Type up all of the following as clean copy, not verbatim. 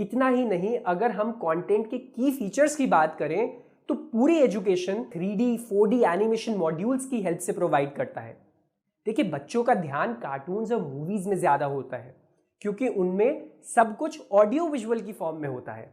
इतना ही नहीं, अगर हम कंटेंट के की फीचर्स की बात करें तो पूरी education 3D 4D animation modules की हेल्प से प्रोवाइड करता है। देखिए, बच्चों का ध्यान कार्टून्स और मूवीज में ज्यादा होता है क्योंकि उनमें सब कुछ ऑडियो विजुअल की फॉर्म में होता है,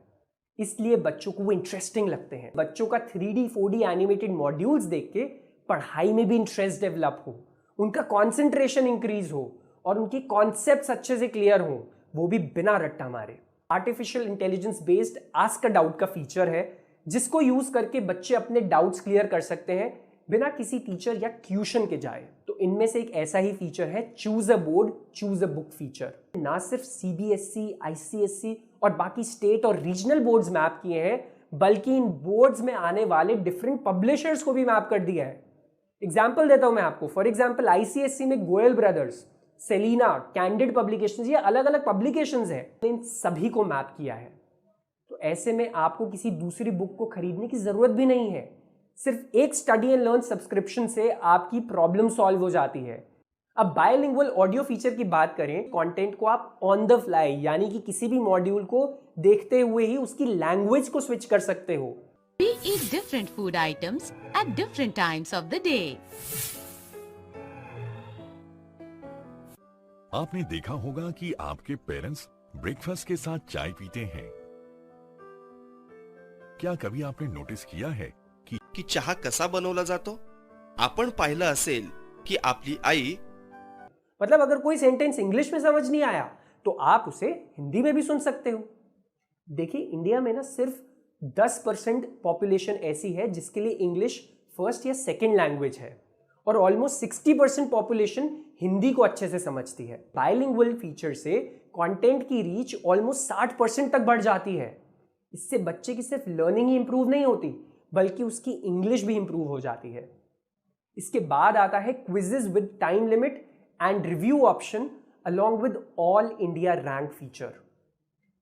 इसलिए बच्चों को वो इंटरेस्टिंग लगते हैं। बच्चों का 3D 4D एनिमेटेड मॉड्यूल्स देख के पढ़ाई में भी इंटरेस्ट डेवलप हो, उनका कॉन्सेंट्रेशन इंक्रीज हो और उनकी कॉन्सेप्ट्स अच्छे से क्लियर हो, वो भी बिना रट्टा मारे। Artificial intelligence based ask a doubt का फीचर है जिसको यूज करके बच्चे अपने डाउट्स क्लियर कर सकते हैं बिना किसी टीचर या ट्यूशन के जाए। तो इनमें से एक ऐसा ही फीचर है choose a board choose a book feature. ना सिर्फ CBSE, ICSE और बाकी स्टेट और रीजनल बोर्ड्स मैप किए हैं, बल्कि इन बोर्ड्स में आने वाले डिफरेंट पब्लिशर्स को भी मैप कर दिया है। एग्जाम्पल देता हूं मैं आपको। फॉर एग्जाम्पल ICSE में Goyal Brothers, Selina, Candid Publications, ये अलग अलग पब्लिकेशंस हैं, इन सभी को मैप किया है। तो ऐसे में आपको किसी दूसरी बुक को खरीदने की जरूरत भी नहीं है, सिर्फ एक स्टडी एंड लर्न सब्सक्रिप्शन से आपकी प्रॉब्लम सॉल्व हो जाती है। अब बायलिंगुअल ऑडियो फीचर की बात करें, कंटेंट को आप ऑन द फ्लाई यानी कि किसी भी मॉड्यूल को देखते हुए ही उसकी लैंग्वेज को स्विच कर सकते हो। We eat different food items at different times of the day. आपने देखा होगा कि आपके पेरेंट्स ब्रेकफास्ट के साथ चाय पीते हैं। क्या कभी आपने नोटिस किया है की चहा कसा बनवला जातो? आपण पाहिलं असेल की आपली आई, मतलब अगर कोई सेंटेंस इंग्लिश में समझ नहीं आया तो आप उसे हिंदी में भी सुन सकते हो। देखिए, इंडिया में ना सिर्फ 10% पॉपुलेशन ऐसी है जिसके लिए इंग्लिश फर्स्ट या सेकंड लैंग्वेज है और ऑलमोस्ट 60% पॉपुलेशन हिंदी को अच्छे से समझती है। बाइलिंगुअल फीचर से कंटेंट की रीच ऑलमोस्ट 60% तक बढ़ जाती है। इससे बच्चे की सिर्फ लर्निंग ही इंप्रूव नहीं होती बल्कि उसकी इंग्लिश भी इंप्रूव हो जाती है। इसके बाद आता है quizzes with time limit and review option along with all India rank feature.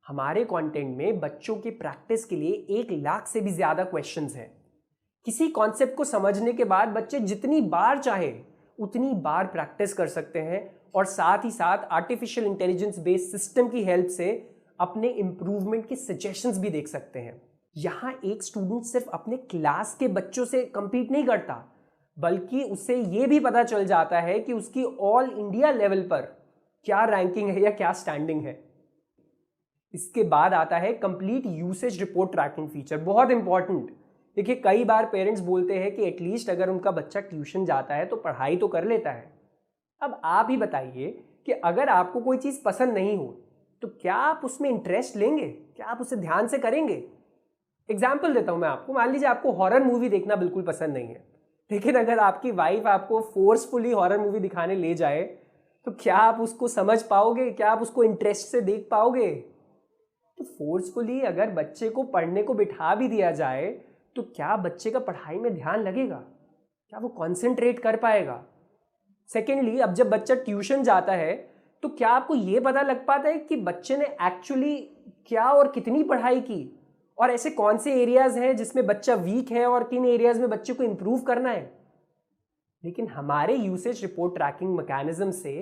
हमारे कंटेंट में बच्चों के प्रैक्टिस के लिए 1 लाख से भी ज्यादा क्वेश्चंस हैं। किसी कॉन्सेप्ट को समझने के बाद बच्चे जितनी बार चाहे उतनी बार प्रैक्टिस कर सकते हैं और साथ ही साथ आर्टिफिशियल इंटेलिजेंस बेस्ड सिस्टम की हेल्प से अपने इंप्रूवमेंट के सजेशंस भी देख सकते हैं। यहाँ एक स्टूडेंट सिर्फ अपने क्लास के बच्चों से compete नहीं करता, बल्कि उसे यह भी पता चल जाता है कि उसकी ऑल इंडिया लेवल पर क्या रैंकिंग है या क्या स्टैंडिंग है। इसके बाद आता है complete usage report tracking feature, बहुत इंपॉर्टेंट। देखिए, कई बार पेरेंट्स बोलते हैं कि एटलीस्ट अगर उनका बच्चा ट्यूशन जाता है तो पढ़ाई तो कर लेता है। अब आप ही बताइए कि अगर आपको कोई चीज़ पसंद नहीं हो तो क्या आप उसमें इंटरेस्ट लेंगे? क्या आप उसे ध्यान से करेंगे? एग्जाम्पल देता हूं मैं आपको। मान लीजिए आपको हॉरर मूवी देखना बिल्कुल पसंद नहीं है, लेकिन अगर आपकी वाइफ आपको फोर्सफुली हॉरर मूवी दिखाने ले जाए तो क्या आप उसको समझ पाओगे? क्या आप उसको इंटरेस्ट से देख पाओगे? तो फोर्सफुली अगर बच्चे को पढ़ने को बिठा भी दिया जाए तो क्या बच्चे का पढ़ाई में ध्यान लगेगा? क्या वो कॉन्सेंट्रेट कर पाएगा? सेकेंडली, अब जब बच्चा ट्यूशन जाता है तो क्या आपको ये पता लग पाता है कि बच्चे ने एक्चुअली क्या और कितनी पढ़ाई की, और ऐसे कौन से एरियाज हैं जिसमें बच्चा वीक है और किन एरियाज में बच्चे को इंप्रूव करना है? लेकिन हमारे यूसेज रिपोर्ट ट्रैकिंग मैकेनिज्म से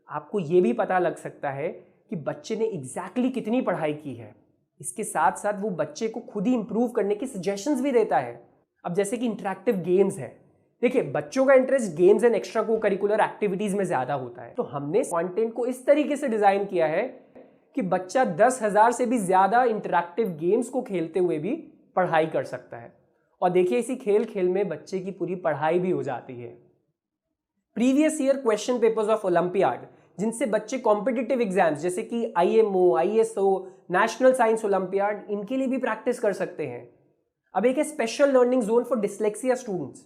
आपको यह भी पता लग सकता है कि बच्चे ने एग्जैक्टली कितनी पढ़ाई की है। इसके साथ साथ वो बच्चे को खुद ही इंप्रूव करने के सजेशंस भी देता है। अब जैसे कि इंटरेक्टिव गेम्स है, देखिए बच्चों का इंटरेस्ट गेम्स एंड एक्स्ट्रा को करिकुलर एक्टिविटीज में ज्यादा होता है, तो हमने कंटेंट को इस तरीके से डिजाइन किया है कि बच्चा 10,000 से भी ज्यादा इंटरैक्टिव गेम्स को खेलते हुए भी पढ़ाई कर सकता है। और देखिए, इसी खेल खेल में बच्चे की पूरी पढ़ाई भी हो जाती है। Previous year question papers of olympiad, जिनसे बच्चे कॉम्पिटिटिव एग्जाम्स जैसे कि IMO, ISO, national science olympiad, इनके लिए भी प्रैक्टिस कर सकते हैं। अब एक है special learning zone for dyslexia students.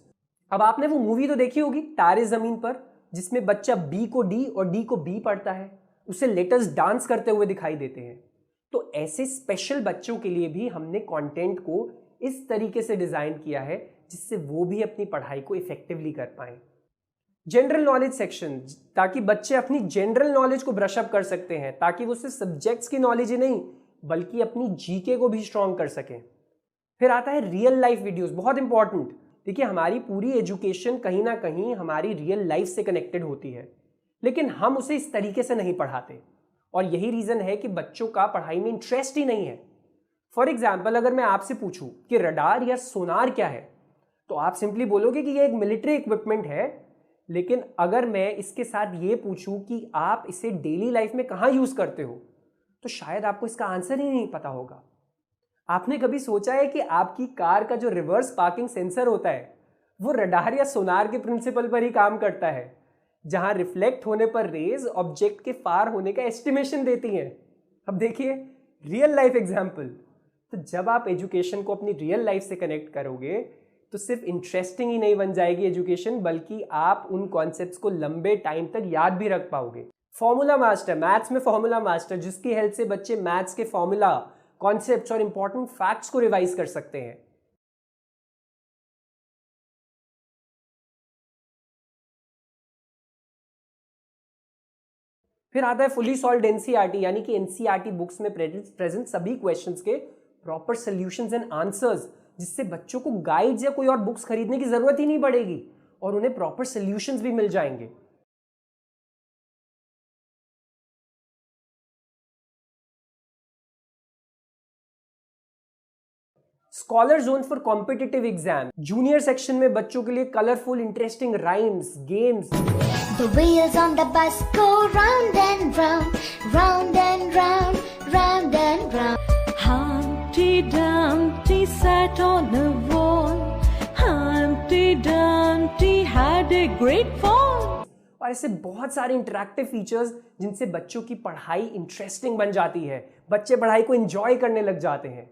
अब आपने वो मूवी तो देखी होगी तारे जमीन पर, जिसमें बच्चा B को D और D को B पढ़ता है, उसे लेटर्स डांस करते हुए दिखाई देते हैं। तो ऐसे स्पेशल बच्चों के लिए भी हमने कंटेंट को इस तरीके से डिजाइन किया है जिससे वो भी अपनी पढ़ाई को इफेक्टिवली कर पाएं। जनरल नॉलेज सेक्शन, ताकि बच्चे अपनी जनरल नॉलेज को ब्रश अप कर सकते हैं, ताकि वो सिर्फ सब्जेक्ट्स की नॉलेज ही नहीं बल्कि अपनी GK को भी स्ट्रॉन्ग कर सकें। फिर आता है रियल लाइफ वीडियोस, बहुत इंपॉर्टेंट। देखिए, हमारी पूरी एजुकेशन कहीं ना कहीं हमारी रियल लाइफ से कनेक्टेड होती है, लेकिन हम उसे इस तरीके से नहीं पढ़ाते और यही रीजन है कि बच्चों का पढ़ाई में इंटरेस्ट ही नहीं है। फॉर एग्जाम्पल, अगर मैं आपसे पूछूं कि रडार या सोनार क्या है, तो आप सिंपली बोलोगे कि ये एक मिलिट्री इक्विपमेंट है। लेकिन अगर मैं इसके साथ ये पूछूं कि आप इसे डेली लाइफ में कहाँ यूज करते हो, तो शायद आपको इसका आंसर ही नहीं पता होगा। आपने कभी सोचा है कि आपकी कार का जो रिवर्स पार्किंग सेंसर होता है वो रडार या सोनार के प्रिंसिपल पर ही काम करता है, जहां रिफ्लेक्ट होने पर रेज ऑब्जेक्ट के फार होने का एस्टिमेशन देती हैं। अब देखिए रियल लाइफ एग्जाम्पल। तो जब आप एजुकेशन को अपनी रियल लाइफ से कनेक्ट करोगे तो सिर्फ इंटरेस्टिंग ही नहीं बन जाएगी एजुकेशन, बल्कि आप उन कॉन्सेप्ट्स को लंबे टाइम तक याद भी रख पाओगे। फॉर्मूला मास्टर, मैथ्स में फॉर्मूला मास्टर, जिसकी हेल्प से बच्चे मैथ्स के फॉर्मूला, कॉन्सेप्ट्स और इंपॉर्टेंट फैक्ट्स को रिवाइज कर सकते हैं। फिर आता है फुली सॉल्व्ड एनसीईआरटी, यानी कि एनसीईआरटी बुक्स में प्रेजेंट सभी क्वेश्चंस के प्रॉपर सॉल्यूशंस एंड आंसर्स, जिससे बच्चों को गाइड्स या कोई और बुक्स खरीदने की जरूरत ही नहीं पड़ेगी और उन्हें प्रॉपर सॉल्यूशंस भी मिल जाएंगे। Scholar zone for competitive exam, junior section में बच्चों के लिए colourful interesting rhymes, games. The wheels on the bus go round and round, round and round, round and round. Humpty Dumpty sat on a wall. Humpty Dumpty had a great fall. और ऐसे बहुत सारे interactive features जिनसे बच्चों की पढ़ाई interesting बन जाती है, बच्चे पढ़ाई को एंजॉय करने लग जाते हैं।